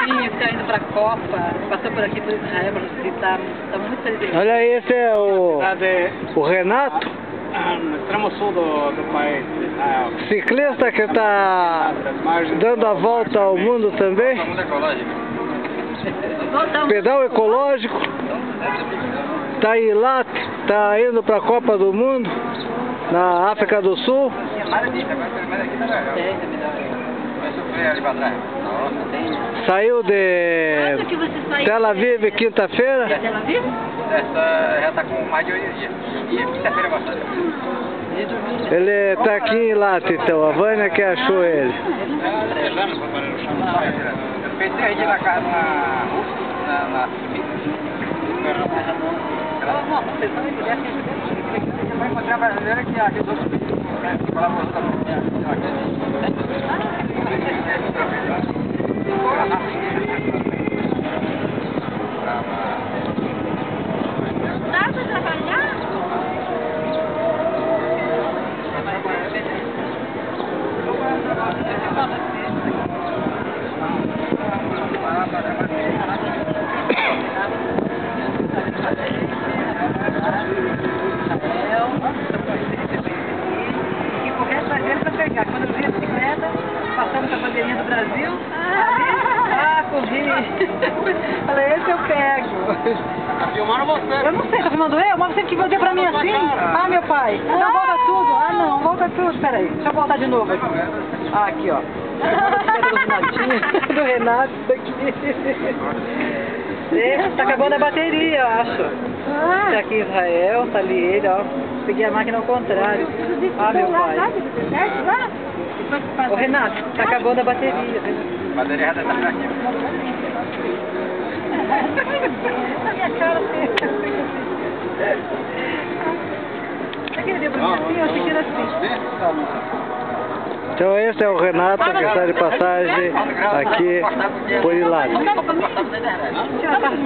Netinho que tá indo pra Copa, passou por aqui por Israel pra visitar, tá muito feliz. Olha aí, esse é o Renato, No extremo sul do país, Israel. ciclista que está dando a volta ao mundo também. Pedal ecológico. Tá aí lá, tá indo para a Copa do Mundo na África do Sul. Saiu de Tel Aviv quinta-feira. Tel Aviv? Essa já tá com mais de 8 dias. E quinta-feira passada. Ele tá aqui em Lata, então. A Vânia que achou ele. Eu fiz 3 dias na casa, na Você vai encontrar brasileira que ajudou que colaborou também. Dá pra trabalhar? E correr atrás dele pra pegar. Quando eu vi a bicicleta, passando com a bandeirinha do Brasil, corri. Falei, esse eu pego. Tá filmando você. Eu não sei, tá filmando eu? Mas você tem que fazer pra mim assim? Ah, meu pai. Não, volta tudo. Ah, não, volta tudo. Peraí, deixa eu voltar de novo aqui. Ah, aqui, ó. Do Renato, aqui. Tá acabando a bateria, eu acho. Tá aqui Israel, tá ali ele, ó. Peguei a máquina ao contrário. Ah, meu pai. Ô, Renato, tá acabando a bateria. A bateria já tá aqui. Na minha cara, assim. Aquele deu pra mim assim, eu achei que era assim. Então esse é o Renato que está de passagem aqui por Ilá. Tira a parte.